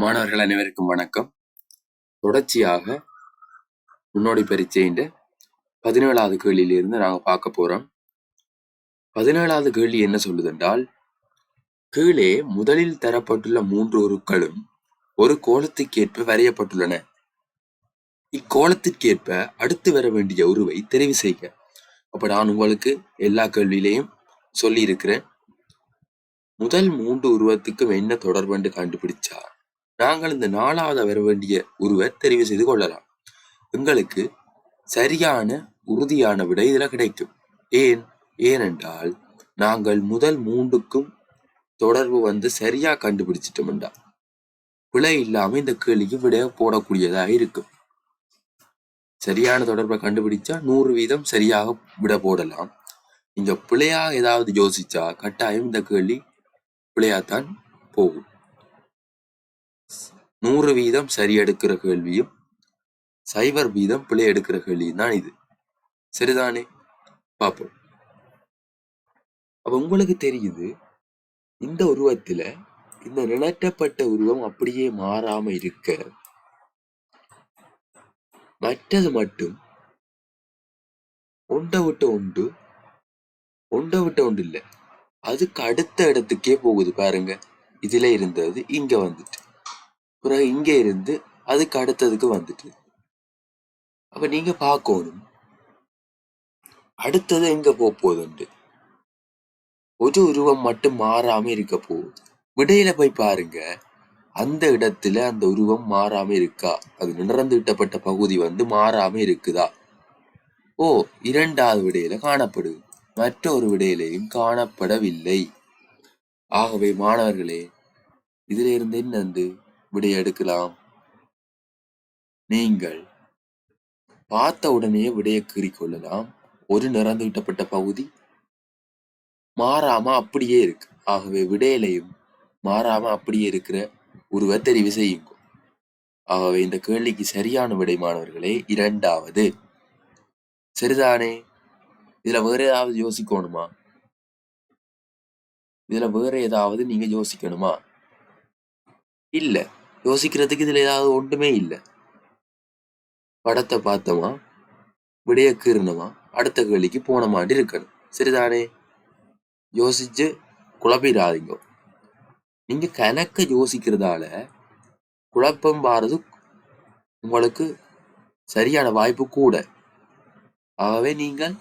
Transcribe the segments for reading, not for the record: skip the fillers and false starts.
மாணவர்கள் அனைவருக்கும் வணக்கம். தொடர்ச்சியாக முன்னோடி பரீட்சையின் 17வது கேள்வியிலிருந்து நாங்க பார்க்க போறோம். 17வது கேள்வி என்ன சொல்லுதென்றால், கீழே முதலில் தரப்பட்டுள்ள 3 உருக்களும் ஒரு கோலத்துக்கேற்ப வரையப்பட்டுள்ளன. இக்கோலத்திற்கேற்ப அடுத்து வர வேண்டிய உருவை தெரிவு செய்க. அப்ப நான் உங்களுக்கு எல்லா கேள்வியிலையும் சொல்லி இருக்கிறேன். முதல் 3 உருவத்துக்கும் என்ன தொடர்பு கண்டுபிடிச்சா நாங்கள் இந்த 4வது வர வேண்டிய உருவை தெரிவு செய்து கொள்ளலாம். எங்களுக்கு சரியான உறுதியான விடை இதுல கிடைக்கும். ஏனென்றால் நாங்கள் முதல் 3க்கும் தொடர்பு சரியா கண்டுபிடிச்சிட்டோம்டா பிழை இல்லாம இந்த கேள்விக்கு விட போடக்கூடியதாக இருக்கும். சரியான தொடர்பை கண்டுபிடிச்சா 100% சரியாக விட போடலாம். நீங்க பிழையா ஏதாவது யோசிச்சா கட்டாயம் இந்த கேள்வி பிழையாத்தான் போகும். 100% சரி எடுக்கிற கேள்வியும் 0% பிழை எடுக்கிற கேள்வியும் தான் இது. சரிதானே? பார்ப்போம். அப்ப உங்களுக்கு தெரியுது, இந்த உருவத்துல இந்த நிலட்டப்பட்ட உருவம் அப்படியே மாறாம இருக்க, மற்றது மட்டும் ஒன்றை விட்டு ஒன்று இல்லை, அதுக்கு அடுத்த இடத்துக்கே போகுது. பாருங்க, இதுல இருந்தது இங்க வந்துட்டு, பிறகு இங்க இருந்து அதுக்கு அடுத்ததுக்கு வந்துட்டு. அப்ப நீங்க பார்க்கணும் அடுத்தது எங்க போகுதுண்டு. ஒரு உருவம் மட்டும் மாறாம இருக்க போகுது. விடையில போய் பாருங்க, அந்த இடத்துல அந்த உருவம் மாறாம இருக்கா, அது நிறந்து விட்டப்பட்ட பகுதி மாறாம இருக்குதா? ஓ, 2வது விடையில காணப்படுது, மற்றொரு விடையிலையும் காணப்படவில்லை. ஆகவே மாணவர்களே, இதுல இருந்து என்னந்து விடை எடுக்கலாம்? நீங்கள் பார்த்த உடனே விடையை கீறிக்கொள்ளலாம். ஒரு நிறந்து விட்டப்பட்ட பகுதி மாறாம அப்படியே இருக்கு. ஆகவே விடையிலையும் மாறாம அப்படியே இருக்கிற உருவ தெரிவு செய்யுங்க. ஆகவே இந்த கேள்விக்கு சரியான விடை மாணவர்களே 2வது. சரிதானே? இதுல வேற ஏதாவது யோசிக்கணுமா? இதுல வேற ஏதாவது நீங்க யோசிக்கணுமா? இல்ல, யோசிக்கிறதுக்கு இதுல ஏதாவது ஒன்றுமே இல்லை. படத்தை பார்த்தோமா, விடைய கீறணுமா, அடுத்த கேள்விக்கு போன மாதிரி இருக்கணும். சரிதானே? யோசிச்சு குழப்பிடாதீங்க. நீங்க கணக்க யோசிக்கிறதால குழப்பம் பாரது உங்களுக்கு சரியான வாய்ப்பு கூட. ஆகவே நீங்கள்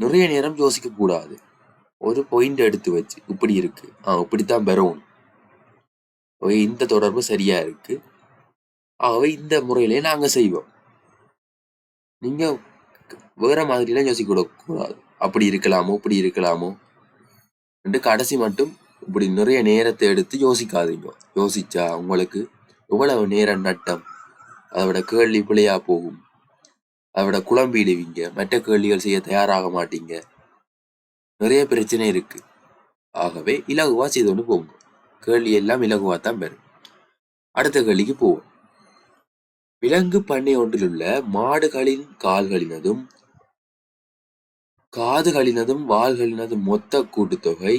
நிறைய நேரம் யோசிக்க கூடாது. ஒரு பாயிண்ட் எடுத்து வச்சு இப்படி இருக்கு, இப்படித்தான் பெறணும், இந்த தொடர்பு சரியா இருக்கு, ஆகவே இந்த முறையிலே நாங்க செய்வோம். நீங்க வேற மாதிரிலாம் யோசிக்க கூடாது. அப்படி இருக்கலாமோ இப்படி இருக்கலாமோ என்று கடைசி மட்டும் இப்படி நிறைய நேரத்தை எடுத்து யோசிக்காதீங்க. யோசிச்சா உங்களுக்கு எவ்வளவு நேரம் நட்டம், அதோட கேள்வி பிழையா போகும், அதோட குழம்பிடுவீங்க, மற்ற கேள்விகள் செய்ய தயாராக மாட்டீங்க, நிறைய பிரச்சனை இருக்கு. ஆகவே இலகுவா செய்து போங்க. கேள்வி எல்லாம் இலகுவா தான் பெறும். அடுத்த கேள்விக்கு போவோம். விலங்கு பண்ணை ஒன்றிலுள்ள மாடுகளின் கால்களினதும் காதுகளினதும் வாள்களினதும் மொத்த கூட்டுத்தொகை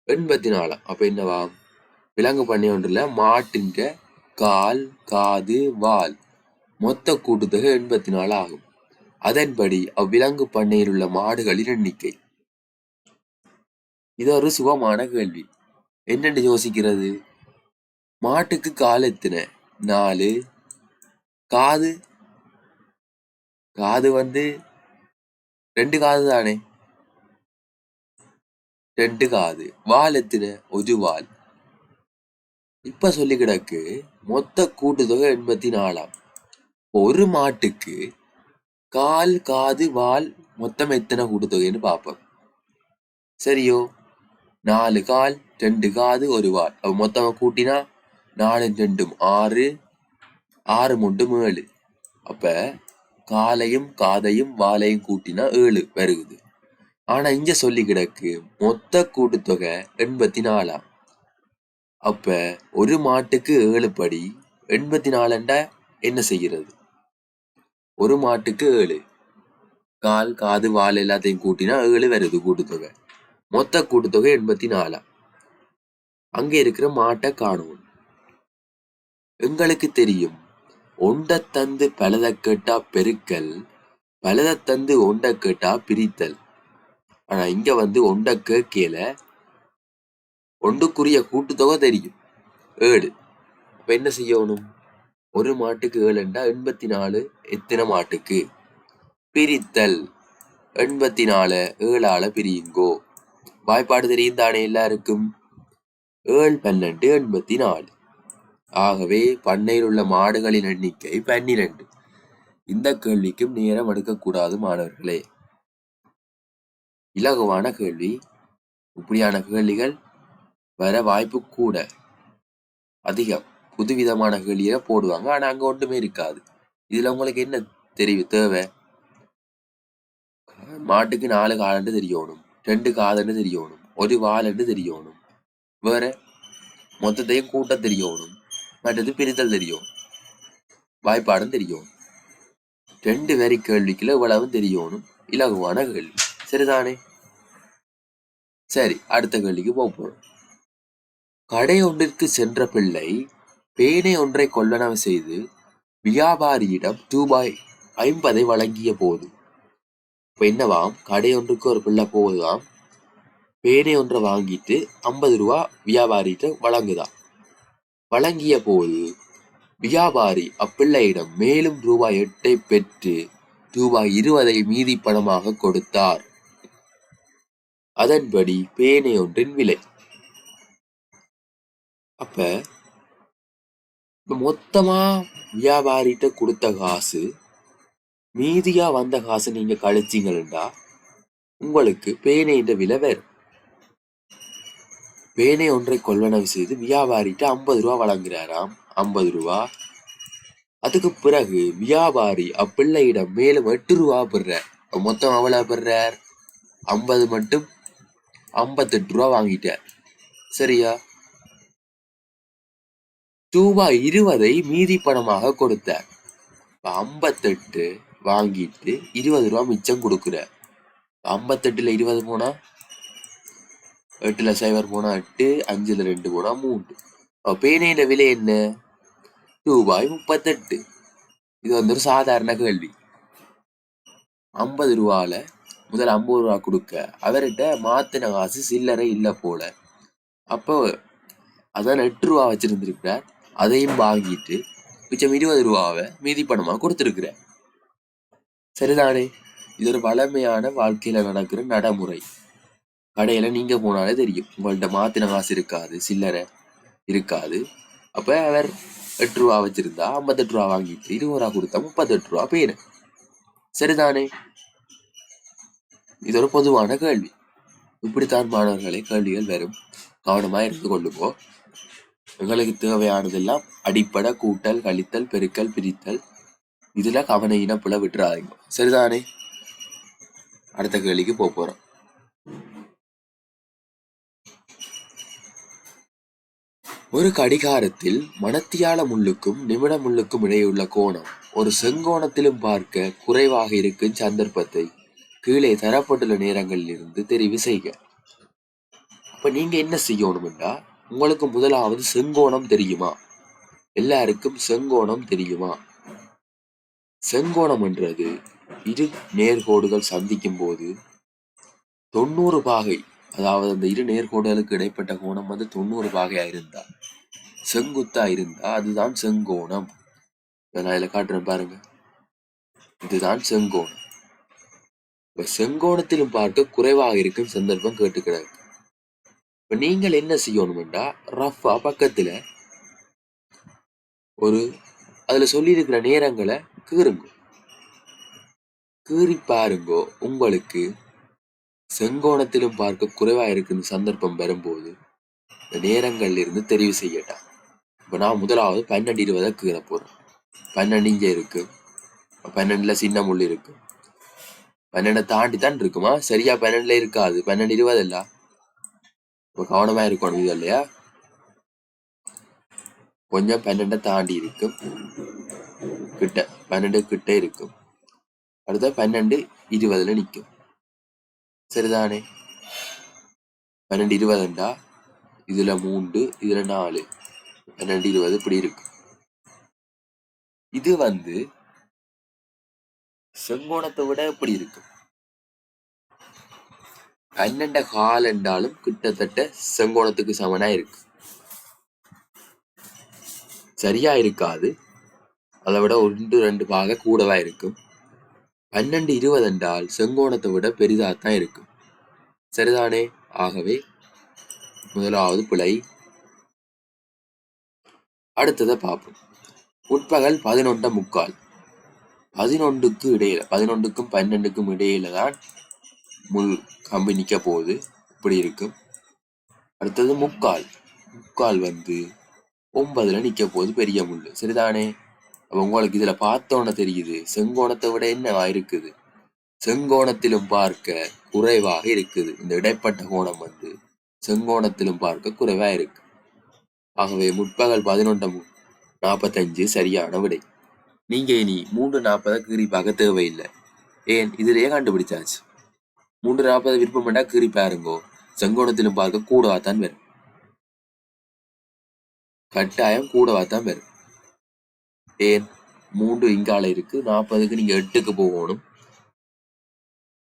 84. அப்ப என்னவா? விலங்கு பண்ணை ஒன்றுல மாட்டின் கால், காது, வால் மொத்த கூட்டுத்தொகை 84 ஆகும். அதன்படி அவ்விலங்கு பண்ணையில் உள்ள மாடுகளின் எண்ணிக்கை. இது ஒரு சுகமான கேள்வி. என்னென்று யோசிக்கிறது? மாட்டுக்கு கால் எத்தனை? 4. காது காது 2 காது தானே, 2 காது. வால் எத்தனை? 1 வால். இப்ப சொல்லி கிடக்கு மொத்த கூட்டுத்தொகை 84. ஒரு மாட்டுக்கு கால், காது, வால் மொத்தம் எத்தனை கூட்டுத்தொகைன்னு பார்ப்போம். சரியோ? 4 கால், 2 காது, 1 வால். அப்ப மொத்தமா கூட்டினா 4 2 6, 6 3 7. அப்ப காலையும் காதையும் வாலையும் கூட்டினா 7 வருகுது. ஆனா இங்க சொல்லி கிடக்கு மொத்த கூட்டுத்தொகை 84. அப்ப ஒரு மாட்டுக்கு 7 படி 84 என்ன செய்கிறது? ஒரு மாட்டுக்கு 7, கால், காது, வால் எல்லாத்தையும் கூட்டினா 7 வருது கூட்டுத்தொகை. மொத்த கூட்டுத்தொகை 84. அங்க இருக்கிற மாட்டை காணும். எங்களுக்கு தெரியும் ஒண்ட தந்து பலத கேட்டா பெருக்கல், பலத தந்து ஒண்ட கேட்டா பிரித்தல். ஆனா இங்க ஒண்ட கேட்கல, ஒன்றுக்குரிய கூட்டுத்தொகை தெரியும் 7. அப்ப என்ன செய்யணும்? ஒரு மாட்டுக்கு 7 84 எத்தனை மாட்டுக்கு? பிரித்தல் 84 7ஆல பிரியுங்கோ. வாய்ப்பாடு தெரியும் தானே எல்லாருக்கும்? 7 12 84. ஆகவே பண்ணையில் உள்ள மாடுகளின் எண்ணிக்கை 12. இந்த கேள்விக்கும் நேரம் எடுக்கக்கூடாது மாணவர்களே. இலகுவான கேள்வி. இப்படியான கேள்விகள் வர வாய்ப்பு கூட அதிகம். புதுவிதமான கேள்வியை போடுவாங்க, ஆனா அங்க ஒன்றுமே இருக்காது. இதுல உங்களுக்கு என்ன தேவை? மாட்டுக்கு 4 காலண்டு தெரியணும், 2 காதண்டு தெரியணும், 1 வாலண்டு தெரியணும், வேற மொத்தத்தையும் கூட்ட தெரியணும், மற்றது பிரித்தல் தெரியும், வாய்ப்பாடும் தெரியும். 2 வரி கேள்விக்குள்ள இவ்வளவு தெரியணும். இலகுவான கேள்வி, சரிதானே? சரி, அடுத்த கேள்விக்கு போறோம். கடை ஒன்றிற்கு சென்ற பிள்ளை பேனை ஒன்றை கொள்ளளவு செய்து வியாபாரியிடம் ரூபாய் 50 வழங்கிய போது. இப்ப என்னவாம்? கடை ஒன்றுக்கு ஒரு பிள்ளை போகுதாம், பேனை ஒன்றை வாங்கிட்டு 50 ரூபா வியாபாரிகிட்ட வழங்குதாம். வழங்கிய போது வியாபாரி அப்பிள்ளையிடம் மேலும் ரூபாய் 8 பெற்று ரூபாய் 20 மீதி பணமாக கொடுத்தார். அதன்படி பேனை ஒன்றின் விலை. அப்ப மொத்தமா வியாபாரிட்ட கொடுத்த காசு, மீதியா வந்த காசு நீங்க கழிச்சீங்கன்னா உங்களுக்கு பேனையின் விலை வேறு. பேனை ஒன்றை கொள்வனவு செய்து வியாபாரிட்ட 50 ரூபா வழங்குறாராம், 50 ரூபா. அதுக்கு பிறகு வியாபாரி அப்பிள்ளையிடம் மேலும் 8 ரூபா பெறார். மொத்தம் அவ்வளவு பெறார்? 50 மட்டும் 58 ரூபா வாங்கிட்டார். சரியா? ரூபாய் 20 மீதி பணமாக கொடுத்தார். 58 வாங்கிட்டு 20 ரூபா மிச்சம் கொடுக்குறார். 58ல 20 போனா 8ல 0 போனா 8, 5ல 2 போனா 3. பேனையில விலை என்ன? ரூபாய் 38. இது ஒரு சாதாரண கேள்வி. 50 ரூபால முதல் 50 ரூபா கொடுக்க அவர்கிட்ட மாத்தின காசு சில்லறை இல்லை போல. அப்போ அதான் 8 ரூபா வச்சிருந்திருக்கிறார். அதையும் வாங்கிட்டு மிச்சம் 20 ரூபாவை மீதி பணமா கொடுத்திருக்கிறார். சரிதானே? இது ஒரு வளமையான வாழ்க்கையில நடக்கிற நடைமுறை. கடையில நீங்க போனாலே தெரியும், உங்கள்ட்ட மாத்தின காசு இருக்காது, சில்லறை இருக்காது. அப்ப அவர் 8 ரூபா வச்சிருந்தா 58 ரூபா வாங்கிட்டு 20 ரூபா கொடுத்தா 38 ரூபா பேரு. சரிதானே? இது ஒரு பொதுவான கேள்வி. இப்படித்தான் மாணவர்களே கேள்விகள் வரும். கவனமா இருந்து கொள்ளுப்போ. எங்களுக்கு தேவையானதெல்லாம் அடிப்படை கூட்டல், கழித்தல், பெருக்கல், பிரித்தல். இதுல கவன இனப்புல விட்டுறாதீங்க. சரிதானே? அடுத்த கேள்விக்கு போறோம். ஒரு கடிகாரத்தில் மணத்தியால முள்ளுக்கும் நிமிட முள்ளுக்கும் இடையுள்ள கோணம் ஒரு செங்கோணத்திலும் பார்க்க குறைவாக இருக்கும் சந்தர்ப்பத்தை கீழே தரப்பட்டுள்ள நேரங்களில் இருந்து தெரிவு செய்க. அப்ப நீங்க என்ன செய்யணும்னா, உங்களுக்கு முதலாவது செங்கோணம் தெரியுமா? எல்லாருக்கும் செங்கோணம் தெரியுமா? செங்கோணம் என்றது இரு நேர்கோடுகள் சந்திக்கும் போது 90 பாகை, அதாவது அந்த இரு நேர்கோடுகளுக்கு இடைப்பட்ட கோணம் 90 பாகையா இருந்தா, செங்குத்தா இருந்தா அதுதான் செங்கோணம். நான் இதுல காட்டுறேன் பாருங்க, இதுதான் செங்கோணம். இப்ப செங்கோணத்திலும் பார்க்க குறைவாக இருக்கும் சந்தர்ப்பம் கேட்டுக்கிறாங்க. இப்ப நீங்கள் என்ன செய்யணும்டா, ரஃபா பக்கத்துல ஒரு அதுல சொல்லி இருக்கிற நேரங்களை கீறுங்க, கீறி பாருங்கோ. உங்களுக்கு செங்கோணத்திலும் பார்க்க குறைவா இருக்கும் சந்தர்ப்பம் வரும்போது இந்த நேரங்கள்ல இருந்து தெரிவு செய்யட்டா. இப்ப நான் முதலாவது 12 20 கீற போறேன். 12 இங்க இருக்கு, 12ல சின்ன முள் இருக்கு, 12 தாண்டி தான் இருக்குமா? சரியா 12ல இருக்காது, 12 20 இல்ல. இப்ப கவனமா இருக்கணும் இது இல்லையா? கொஞ்சம் 12 தாண்டி இருக்கும், கிட்ட 12 கிட்ட இருக்கும். அடுத்த 12 20ல நிக்கும். சரிதானே? 12 20 இதுல 3, இதுல 4, 12 20 இப்படி இருக்கு. இது வந்து செங்கோணத்தை விட எப்படி இருக்கும்? 12 கால் என்றாலும் கிட்டத்தட்ட செங்கோணத்துக்கு சமனா இருக்கு. சரியா இருக்காது, அதை விட 1-2 பாக கூடவா இருக்கும். 12-20 என்றால் செங்கோணத்தை விட பெரிதாத்தான் இருக்கும். சரிதானே? ஆகவே முதலாவது பிழை. அடுத்ததை பார்ப்போம். முற்பகல் 11:45. 11க்கு இடையில, 11க்கும் 12க்கும் இடையில தான் முள் கம்பி நிக்க போகுது. இப்படி இருக்கும். அடுத்தது முக்கால். முக்கால் வந்து 9ல நிக்க போகுது பெரிய முள்ளு. சரிதானே? அப்ப உங்களுக்கு இதுல பார்த்தோன்னு தெரியுது செங்கோணத்தை விட என்னவா இருக்குது? செங்கோணத்திலும் பார்க்க குறைவாக இருக்குது. இந்த இடைப்பட்ட கோணம் வந்து செங்கோணத்திலும் பார்க்க குறைவா இருக்கு. ஆகவே முற்பகல் 11:45 சரியான விடை. நீங்க இனி 3:40 கீறி பார்க்க தேவையில்லை. ஏன், இதுலயே கண்டுபிடிச்சாச்சு. 3:40 விருப்பம் பண்ணா கீறி பாருங்கோ, செங்கோணத்திலும் பார்க்க கூடவாத்தான் வரும். கட்டாயம் கூடவாத்தான் வரும். ஏன், 3 இங்கால இருக்கு, 40க்கு நீங்க 8க்கு போகணும்.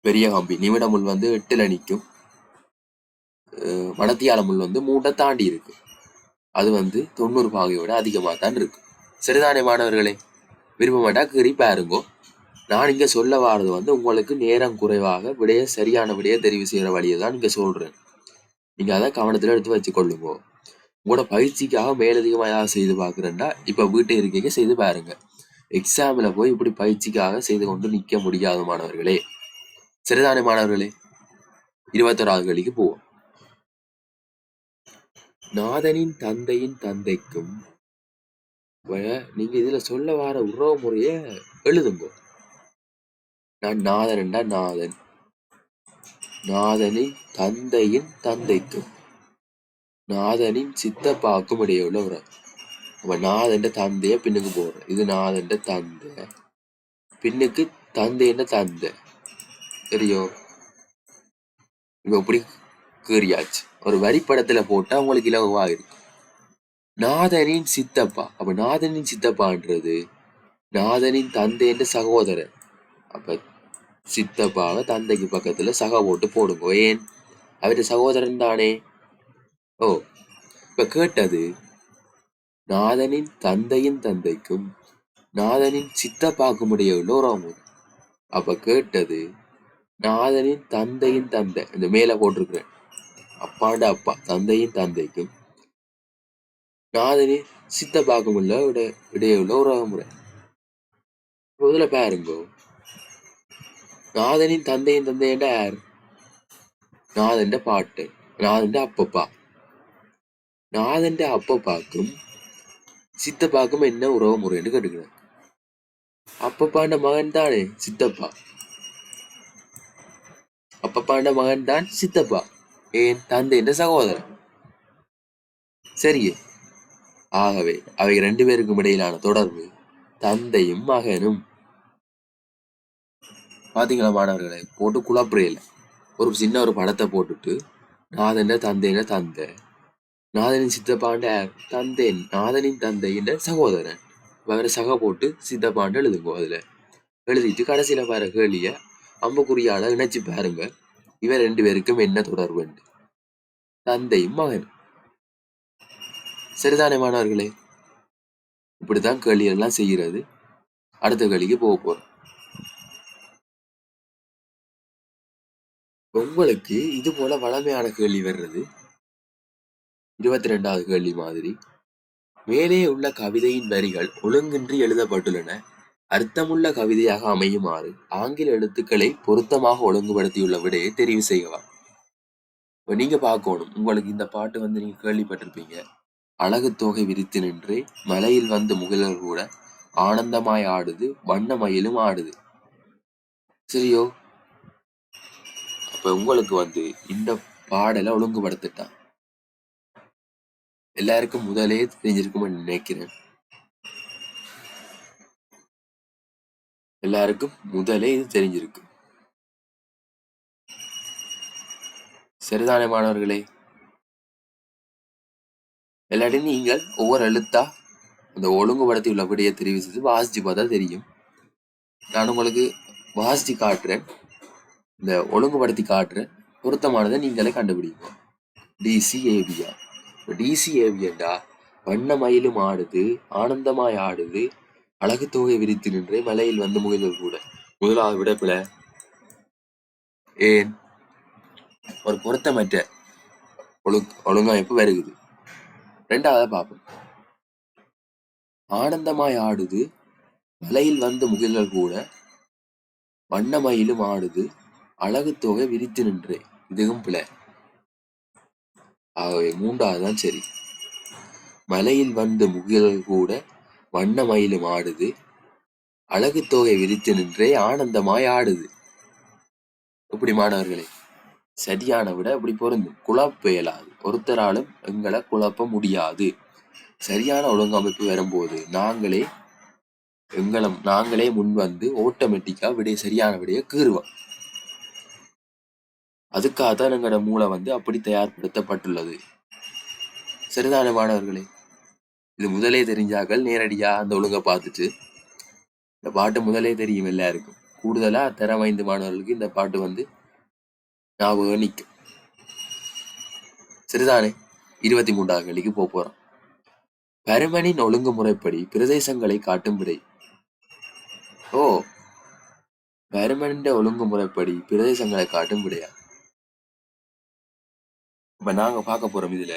பெரிய கம்பி நிமிட முள் வந்து 8ல நிற்கும். மடத்தியால முள் வந்து 3 தாண்டி இருக்கு. அது வந்து 90 பாகையோட அதிகமாக தான் இருக்கு. சரிதானே மாணவர்களே? விருப்பமாட்டா கீறி பாருங்கோ. நான் இங்க சொல்ல வாரது வந்து உங்களுக்கு நேரம் குறைவாக விடைய சரியான விடைய தெரிவு செய்யற வழியை தான் இங்க சொல்றேன். நீங்க அதை கவனத்துல எடுத்து வச்சுக்கொள்ளுங்க. உங்களோட பயிற்சிக்காக மேலதிகமா ஏதாவது செய்து பாக்குறேன்டா இப்ப வீட்டை இருக்கீங்க செய்து பாருங்க. எக்ஸாம்ல போய் இப்படி பயிற்சிக்காக செய்து கொண்டு நிக்க முடியாது மாணவர்களே. சரிதானே மாணவர்களே? 21வது கேள்விக்கு போவோம். நாதனின் தந்தையின் தந்தைக்கும் நீங்க இதுல சொல்ல வார உறவு முறைய எழுதுங்க. நான் நாதன்டா நாதன், நாதனின் தந்தையின் தந்தைக்கும் நாதனின் சித்தப்பாக்கும் இடையுள்ள உறவு. அப்ப நாதன் தந்தைய பின்னுக்கு போடுற, இது நாதன் தந்தை, பின்னுக்கு தந்தைன்னு தந்தை. சரியோ? இப்ப எப்படி கீறியாச்சு. ஒரு வரிப்படத்துல போட்டா உங்களுக்கு இலகுவா இருக்கு. நாதனின் சித்தப்பா. அப்ப நாதனின் சித்தப்பான்றது நாதனின் தந்தை என்ற சகோதரன். அப்ப சித்தப்பாவை தந்தைக்கு பக்கத்துல சகா போட்டு போடுங்க. ஏன், அவருடைய சகோதரன் தானே. ஓ, இப்ப கேட்டது நாதனின் தந்தையின் தந்தைக்கும் நாதனின் சித்தப்பாக்கும் இடையே உள்ள உறவு. அப்ப கேட்டது நாதனின் தந்தையின் தந்தை, இந்த மேல போட்டிருக்கிறேன், அப்பாண்ட அப்பா தந்தையின் தந்தைக்கும் நாதனின் சித்தப்பாக்கும் உள்ள இடையே உள்ள உறவு முறை. முதல்ல பாருங்கோ, நாதனின் தந்தையின் தந்தையண்ட யார்? நாதண்ட பாட்டு, நாதண்ட அப்பப்பா. நாதண்ட அப்பப்பாக்கும் சித்தப்பாக்கும் என்ன உறவு முறைன்னு கேட்டுக்கிறேன். அப்பப்பாண்ட மகன் தானே சித்தப்பா, அப்பப்பாண்ட மகன் தான் சித்தப்பா. ஏன், தந்தையின் சகோதரன். சரியே. ஆகவே அவை 2 பேருக்கும் இடையிலான தொடர்பு தந்தையும் மகனும். பாத்தீங்களா மாணவர்களை? போட்டு குழப்பறையில ஒரு சின்ன ஒரு படத்தை போட்டுட்டு நாதன் தந்தைன தந்தை, நாதனின் சித்தப்பாண்ட தந்தைன், நாதனின் தந்தையின் சகோதரன், வேற சக போட்டு சித்தப்பாண்ட எழுதுங்க. அதுல எழுதிட்டு கடைசியில பாரு கேள்விய அம்புக்குறியால இணைச்சு பாருங்க, இவன் 2 பேருக்கும் என்ன தொடர்பு? தந்தையும் மகனும். சரிதானே மாணவர்களே? இப்படித்தான் கேள்வி எல்லாம் செய்கிறது. அடுத்த கேள்விக்கு போக போறோம். உங்களுக்கு இது போல வளமையான கேள்வி வர்றது 22வது கேள்வி மாதிரி. மேலே உள்ள கவிதையின் வரிகள் ஒழுங்கின்றி எழுதப்பட்டுள்ளன. அர்த்தமுள்ள கவிதையாக அமையுமாறு ஆங்கில எழுத்துக்களை பொருத்தமாக ஒழுங்குபடுத்தியுள்ள விடையை தெரிவு செய்யலாம். இப்ப நீங்க பார்க்கணும், உங்களுக்கு இந்த பாட்டு வந்து நீங்க கேள்விப்பட்டிருப்பீங்க. அழகு தோகை விரித்து நின்று மலையில் வந்து முகிலர் கூட ஆனந்தமாய் ஆடுது, வண்ண மயிலும் ஆடுது. சரியோ? அப்ப உங்களுக்கு வந்து இந்த பாடலை ஒழுங்குபடுத்திட்டான். எல்லாருக்கும் முதலே தெரிஞ்சிருக்கும்னு நினைக்கிறேன். எல்லாருக்கும் முதலே இது தெரிஞ்சிருக்கு. சரிதானே மாணவர்களே? எல்லாத்தையும் நீங்கள் ஒவ்வொரு எழுத்தா அந்த ஒழுங்குபடுத்தி உள்ள விடையை தெரிவு செய்து வாசிச்சு பார்த்தா தெரியும். நான் உங்களுக்கு வாசிச்சு காட்டுறேன், இந்த ஒழுங்குபடுத்தி காட்டுறேன், பொருத்தமானதை நீங்களே கண்டுபிடிப்போம். டிசிஏபியா. டிசிஏபியண்டா வண்ணமயிலும் ஆடுது ஆனந்தமாய் ஆடுது அழகு தொகை விரித்து நின்று மலையில் வந்து முகில்கள் கூட. முதலாவது விட பிழை. ஏன்? ஒரு பொருத்தமற்ற ஒழுங்கமைப்பு வருகுது. ரெண்டாவது பார்ப்போம். ஆனந்தமாய் ஆடுது மலையில் வந்து முகில்கள் கூட வண்ணமயிலும் ஆடுது அழகு தொகை விரித்து நின்றே. இதுவும் பிழை. ஆகவே மூன்றாவதுதான் சரி. மலையில் வந்து முகில்கள் கூட வண்ணமயிலும் ஆடுது அழகு தொகை விரித்து நின்றே ஆனந்தமாய் ஆடுது. எப்படி மாணவர்களே? சரியான விட இப்படி பொருந்தும். குழப்ப இயலாது. ஒருத்தராலும் எங்களை குழப்ப முடியாது. சரியான ஒழுங்கமைப்பு வரும்போது நாங்களே முன் வந்து ஆட்டோமேட்டிக்கா சரியான விடையை கீறுவோம். அதுக்காக தான் எங்களோட மூளை வந்து அப்படி தயார்படுத்தப்பட்டுள்ளது. சரிதான மாணவர்களே? இது முதலே தெரிஞ்சாக்கள் நேரடியா அந்த ஒழுங்கை பார்த்துட்டு, இந்த பாட்டு முதலே தெரியும் எல்லாருக்கும். கூடுதலா தரம் 5 மாணவர்களுக்கு இந்த பாட்டு வந்து ஞாபகம் நிற்கும். சரிதானே? 23வது கேள்விக்கு போறோம். பருமனின் ஒழுங்குமுறைப்படி பிரதேசங்களை காட்டும் விடை. ஓ, பருமனின் ஒழுங்குமுறைப்படி பிரதேசங்களை காட்டும் விடையா? இப்ப நாங்க பார்க்க போறோம் இதுல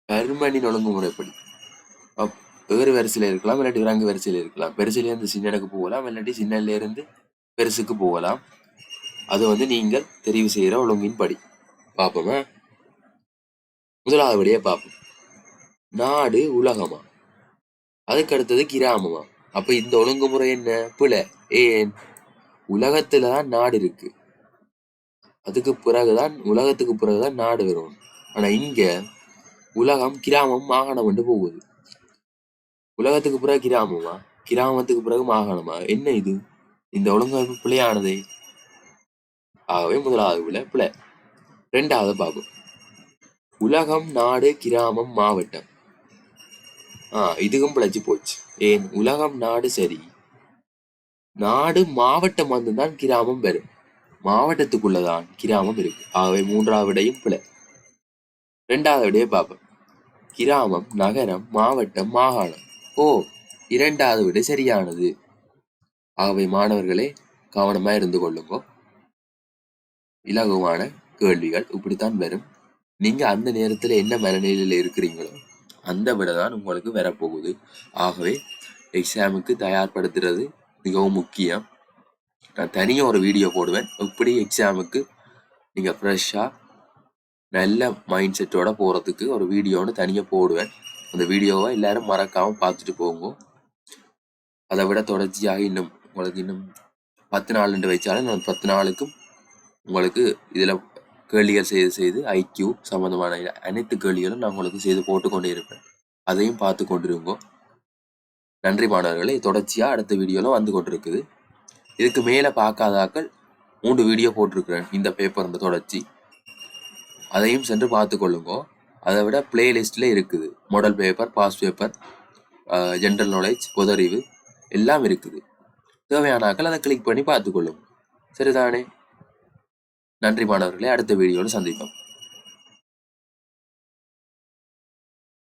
பருமனின் ஒழுங்குமுறைப்படி வேறு வரிசையில இருக்கலாம், இல்லாட்டி இறங்கு வரிசையில இருக்கலாம். பெருசில இருந்து சின்னனுக்கு போகலாம், இல்லாட்டி சின்னல இருந்து பெருசுக்கு போகலாம். அது வந்து நீங்கள் தெரிவு செய்யற ஒழுங்கின் படி. பார்ப்போமா? முதலாவது படியே பார்ப்போம். நாடு உலகமா, அதுக்கு அடுத்தது கிராமமா. அப்ப இந்த ஒழுங்குமுறை என்ன? பிழை. ஏன்? உலகத்துலதான் நாடு இருக்கு, உலகத்துக்கு பிறகுதான் நாடு வரும். ஆனா இங்க உலகம் கிராமம் மாகாணம் என்று போகுது. உலகத்துக்கு பிறகு கிராமமா, கிராமத்துக்கு பிறகு மாகாணமா? என்ன இது? இந்த ஒழுங்கமைப்பு பிழையானதே. ஆகவே முதலாவது விட பிழை. ரெண்டாவது பார்ப்போம். உலகம் நாடு கிராமம் மாவட்டம். இதுக்கும் பிழைச்சு போச்சு. ஏன்? உலகம் நாடு சரி, நாடு மாவட்டம் வந்துதான் கிராமம் வரும், மாவட்டத்துக்குள்ளதான் கிராமம் இருக்கு. ஆகவே மூன்றாவது விடையும் பிழை. ரெண்டாவது விடையை பார்ப்போம். கிராமம் நகரம் மாவட்டம் மாகாணம். ஓ, இரண்டாவது விடை சரியானது. ஆகவே மாணவர்களே கவனமா இருந்து கொள்ளுங்க. இலகுவான கேள்விகள் இப்படித்தான் வரும். நீங்க அந்த நேரத்துல என்ன மனநிலையில இருக்கிறீங்களோ அந்த விடதான் உங்களுக்கு வரப்போகுது. ஆகவே எக்ஸாமுக்கு தயார்படுத்துறது மிகவும் முக்கியம். நான் தனியாக ஒரு வீடியோ போடுவேன், எப்படி எக்ஸாமுக்கு நீங்க ஃப்ரெஷ்ஷா நல்ல மைண்ட் செட்டோட போறதுக்கு ஒரு வீடியோன்னு தனியாக போடுவேன். அந்த வீடியோவை எல்லாரும் மறக்காம பார்த்துட்டு போங்க. அதை விட தொடர்ச்சியாக இன்னும் 10 நாள் வச்சாலும் நான் 10 நாளுக்கும் உங்களுக்கு இதுல கேள்விகள் செய்து ஐக்யூ சம்பந்தமான அனைத்து கேள்விகளும் நான் உங்களுக்கு செய்து போட்டுக்கொண்டே இருப்பேன். அதையும் பார்த்து கொண்டிருங்கோ. நன்றி மாணவர்களே. தொடர்ச்சியா அடுத்த வீடியோல வந்து கொண்டிருக்குது. இதுக்கு மேல பார்க்காதாக்கள் 3 வீடியோ போட்டிருக்கிறேன் இந்த பேப்பர் தொடர்ச்சி, அதையும் சென்று பார்த்து கொள்ளுங்க. அதை விட பிளேலிஸ்ட்ல இருக்குது. Model paper, pass paper, general knowledge, பொதறிவு எல்லாம் இருக்குது. தேவையானாக்கள் அதை கிளிக் பண்ணி பார்த்துக்கொள்ளுங்க. சரிதானே? நன்றி மாணவர்களே. அடுத்த வீடியோவில் சந்திப்போம்.